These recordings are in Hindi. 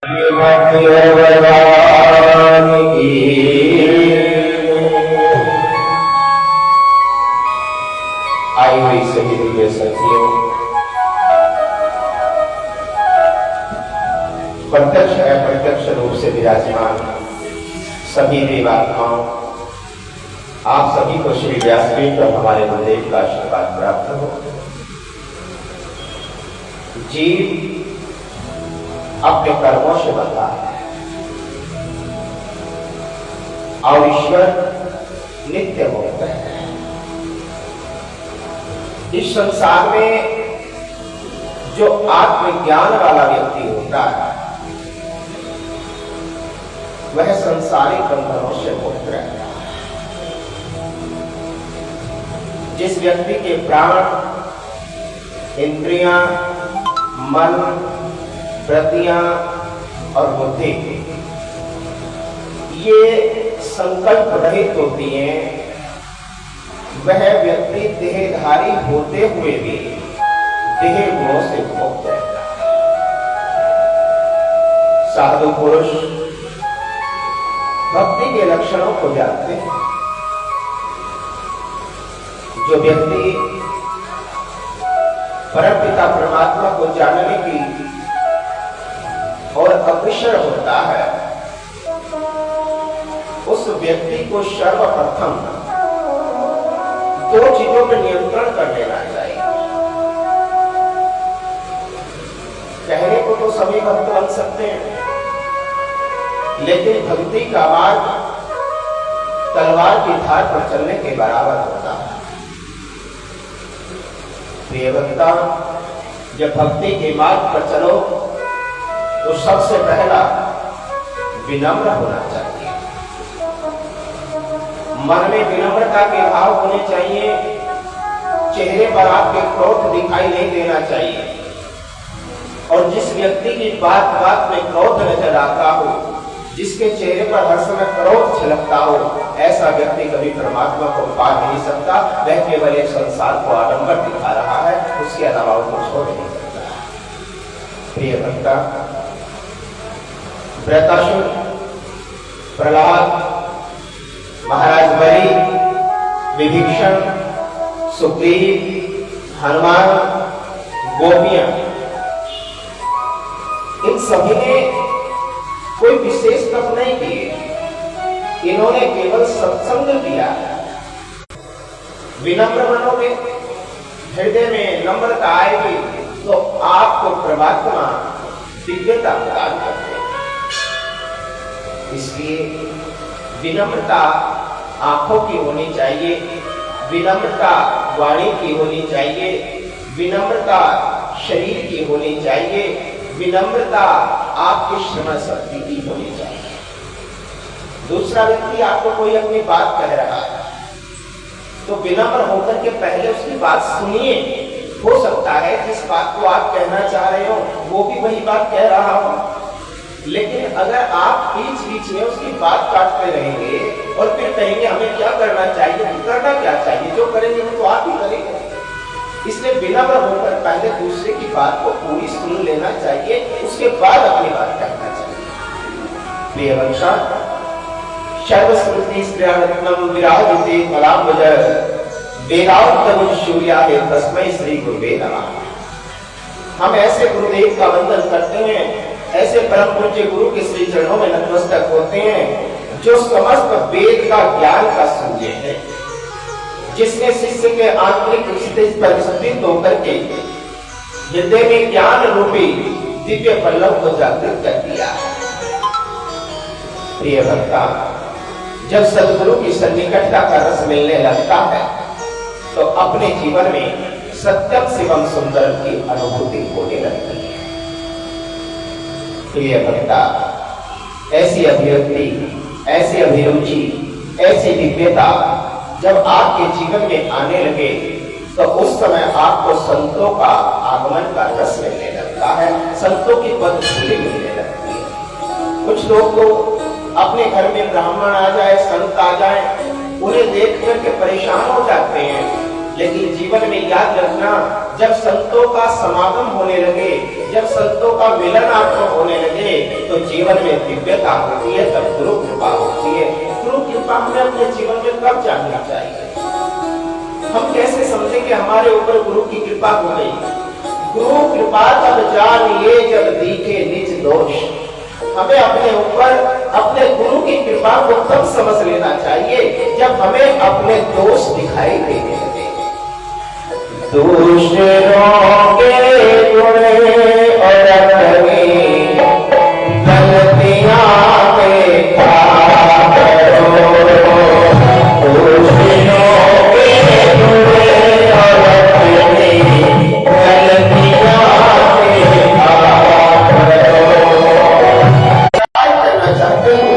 आई हुई सभी दिव्य शक्तियों, प्रत्यक्ष अप्रत्यक्ष रूप से विराजमान सभी देवात्माओं, आप सभी को श्री व्यासपीठ और हमारे गुरुदेव का आशीर्वाद प्राप्त हो। जीव अपने कर्मों से बंधा है और ईश्वर नित्य मुक्त है। इस संसार में जो आत्मज्ञान वाला व्यक्ति होता है वह संसारिक बंधनों से मुक्त रहता है। जिस व्यक्ति के प्राण, इंद्रियां, मन, वृत्तियां और बुद्धि ये संकल्प रहित होती हैं, वह व्यक्ति देहधारी होते हुए भी देह गुणों से मुक्त रहता है। साधु पुरुष भक्ति के लक्षणों को जानते हैं। जो व्यक्ति परमपिता परमात्मा को जानने की और अग्रसर होता है, उस व्यक्ति को सर्वप्रथम दो चीजों पर नियंत्रण कर लेना चाहिए। कहने को तो सभी भक्त बन सकते हैं, लेकिन भक्ति का मार्ग तलवार की धार पर चलने के बराबर होता है। प्रिय भक्ता, जब भक्ति के मार्ग पर चलो तो सबसे पहला विनम्र होना चाहिए। मन में विनम्रता के भाव होने चाहिए। चेहरे पर आपके क्रोध दिखाई नहीं देना चाहिए। और जिस व्यक्ति की बात बात में क्रोध नजर आता हो, जिसके चेहरे पर हर समय क्रोध छलकता हो, ऐसा व्यक्ति कभी परमात्मा को पा नहीं सकता। वह केवल एक संसार को आडंबर दिखा रहा है, उसके अलावा उसको छोड़ नहीं सकता। प्रिय भक्ता, वृत्रासुर, प्रहलाद, महाराज बलि, विभीषण, सुग्रीव, हनुमान, गोपियां, इन सभी ने कोई विशेष तप नहीं किए। इन्होंने केवल सत्संग किया। विनम्र बनोगे, हृदय में नम्रता आएगी तो आपको परमात्मा दिव्यता प्रदान करते हैं। इसलिए विनम्रता आंखों की होनी चाहिए, विनम्रता वाणी की होनी चाहिए, विनम्रता शरीर की होनी चाहिए, विनम्रता आपकी श्रवण शक्ति की होनी चाहिए। दूसरा व्यक्ति आपको कोई अपनी बात कह रहा है तो विनम्र होकर के पहले उसकी बात सुनिए। हो सकता है जिस बात को आप कहना चाह रहे हो वो भी वही बात कह रहा हो, लेकिन अगर आप बीच बीच में उसकी बात काटते रहेंगे और फिर कहेंगे हमें क्या करना चाहिए, करना क्या चाहिए, जो करेंगे वो तो आप ही करेंगे। इसलिए विनम्र होकर पहले दूसरे की बात को पूरी सुन लेना चाहिए, उसके बाद अपनी बात कहना चाहिए। प्रिय वंशा, सर्वश्रुति श्रेयरत्नम विराजते कलाम्बुज वेदांतम सूर्याय तस्मै श्री गुरुवे नमः। हम ऐसे गुरुदेव का वंदन करते हैं, ऐसे परम पूज्य गुरु के श्री चरणों में नतमस्तक होते हैं, जो समस्त वेद का ज्ञान का सूर्य है, जिसने शिष्य के आंतरिक स्थिति पर स्थित होकर के हृदय में ज्ञान रूपी दिव्य पल्लव को जागृत कर दिया है। प्रिय भक्ता, जब सद्गुरु की सन्निकटता का रस मिलने लगता है तो अपने जीवन में सत्यम शिवम सुंदरम की अनुभूति होने लगती है। प्रिय भक्ता, ऐसी अभिव्यक्ति, ऐसी अभिरुचि, ऐसी दिव्यता जब आपके जीवन में आने लगे तो उस समय आपको संतों का आगमन का रस मिलने लगता है, संतों की पदधूलि मिलने लगती है। कुछ लोग तो अपने घर में ब्राह्मण आ जाए, संत आ जाए, उन्हें देख करके परेशान हो जाते हैं, लेकिन जीवन में याद रखना, जब संतों का समागम होने लगे, जब संतों का मिलन आपको होने लगे, तो तो जीवन में दिव्यता होती है, तब गुरु कृपा होती है। गुरु कृपा हमें अपने जीवन में कब जानना चाहिए? हम कैसे समझें कि हमारे ऊपर गुरु की कृपा हो गई? गुरु कृपा तब जानिए जब दिखे निज दोष। हमें अपने ऊपर अपने गुरु की कृपा को तब समझ लेना चाहिए जब हमें अपने दोष दिखाई देने लगे। दूसरों के गुण और अपनी गलतियां देखा करो, दूसरों के गुण और अपनी गलतियां देखा करो। करना चाहते हो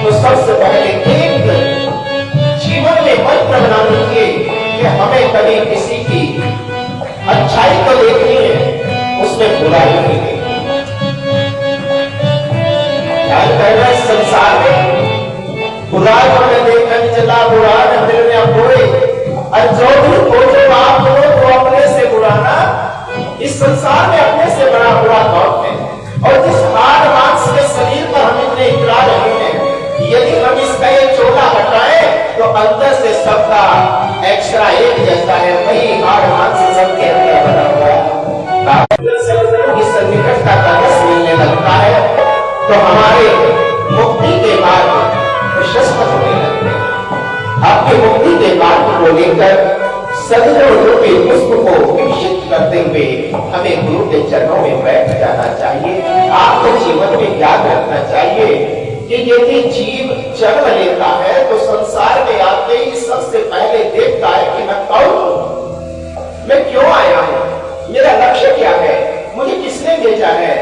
तो सबसे पहले एक जीवन में मंत्र बना लीजिए कि हमें कभी किसी की अच्छाई तो देखनी है, उसमें बुराई नहीं देखनी। ख्याल करना इस संसार में बुराई हमें देखना नहीं चला, बुरा न मिलने बुरे, और जो भी खोजो आप हो तो अपने से बुराना। इस संसार में अपने से बड़ा बुरा कौन है? और जिस हाड़ मांस के शरीर पर हम इतने इतरा रहे हैं, यदि हम इसका ये चोला हटाएं तो अंदर से सबका एक्स्ट्रा एक जैसा है, वही हाड़ मांस सबके अंदर बना हुआ है। इस निकटता का रस मिलने लगता है तो हमारे मुक्ति के मार्ग प्रशस्त होने लगते हैं। आपके मुक्ति के मार्ग को लेकर सदियों के पुष्प को विकसित करते हुए हमें गुरु के चरणों में बैठ जाना चाहिए। आपको जीवन में याद रखना चाहिए कि यदि जीव जन्म लेता है तो संसार में आते ही सबसे पहले देखता है कि मैं कौन हूं, मैं क्यों आया हूं, मेरा लक्ष्य क्या है, मुझे किसने भेजा है।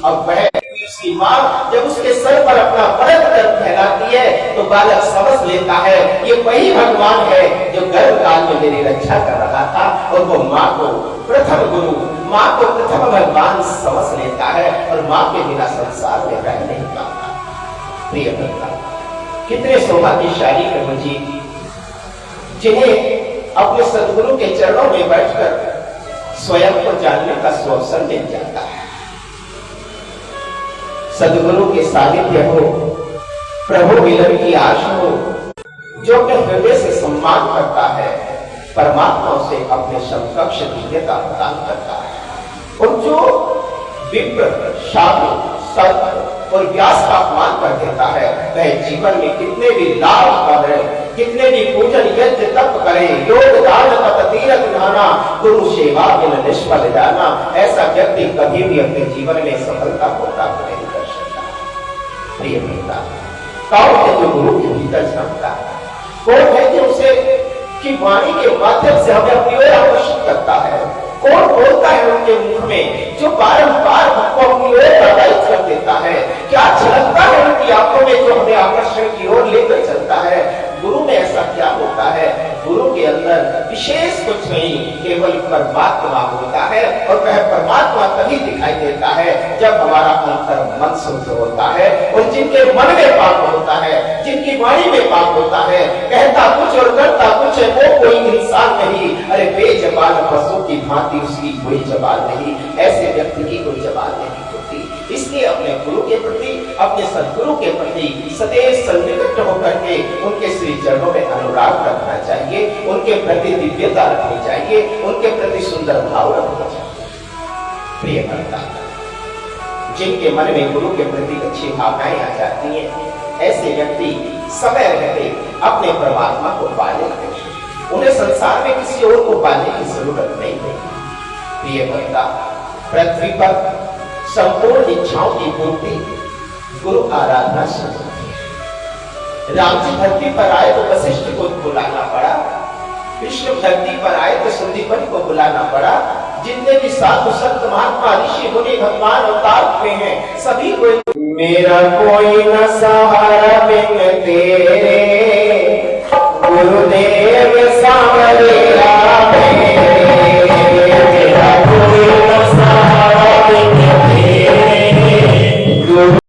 अब वह उसकी मां जब उसके सर पर अपना बरत कर फैलाती है तो बालक समझ लेता है ये वही भगवान है जो गर्भ काल में मेरी रक्षा कर रहा था। और वो मां को प्रथम गुरु, मां को प्रथम भगवान समझ लेता है और मां के बिना संसार में रह नहीं पाता। प्रिय भक्तों, कितने सौभाग्यशाली है वो जी जिन्हें अपने सदगुरु के चरणों में बैठकर स्वयं को जानने का सुअवसर मिल जाता है। सदगुरु के सानिध्य हो, प्रभु मिलन की आश हो, जो अपने हृदय से सम्मान करता है, परमात्मा से अपने समकक्ष दिव्यता प्रदान करता है। और जो विप्र, साधु, संत और व्यास का अपमान कर देता है, वह जीवन में कितने भी लाभ करे, कितने भी पूजन यज्ञ तप करे, योग दान तप तीरथ ध्याना, गुरु सेवा बिन निष्फल जाना, ऐसा व्यक्ति कभी भी अपने जीवन में सफलता को प्राप्त नहीं कर सकता। प्रिय भक्ता, कौन है जो गुरु के भीतर झांकता है? कौन है जो उसे की वाणी के माध्यम से हमें अपनी ओर आकर्षित करता है? कौन बोलता है उनके मुख में जो बारंबार हमको अपनी ओर प्रभावित कर देता है? क्या झलकता है उनकी आंखों में जो हमें आकर्षण की ओर लेकर चलता है? गुरु में ऐसा क्या होता है? गुरु के अंदर विशेष कुछ नहीं, केवल परमात्मा होता है। और वह परमात्मा तभी दिखाई देता है जब हमारा अंतर मन शुद्ध होता है। और जिनके मन में पाप होता है, जिनकी वाणी में पाप होता है, कहता कुछ और करता कुछ है, वो कोई इंसान नहीं। अरे बेजबान पशु की भांति उसकी कोई जबान नहीं, ऐसे व्यक्ति की कोई जबान नहीं होती। इसलिए अपने गुरु के प्रति, अपने सदगुरु के प्रति सदैव सन्निकट होकर के उनके श्री चरणों में अनुराग रखना चाहिए, उनके प्रति दिव्यता रखनी चाहिए, उनके प्रति सुंदर भाव रखना चाहिए। प्रिय भक्ता, जिनके मन में गुरु के प्रति अच्छी भावनाएं आ जाती हैं, ऐसे व्यक्ति समय रहते अपने परमात्मा को पा लेते हैं। उन्हें संसार में किसी और को पाने की जरूरत नहीं है। प्रिय भक्ता, पृथ्वी पर संपूर्ण इच्छाओं की पूर्ति गुरु आराधना से होती है। राम जी धरती पर आए तो वशिष्ठ को बुलाना पड़ा, विष्णु धरती पर आए तो संदीपन को बुलाना पड़ा। जितने भी साधु संत महात्मा ऋषि मुनि भगवान अवतार हुए हैं, सभी को मेरा कोई न सहारा बिन तेरे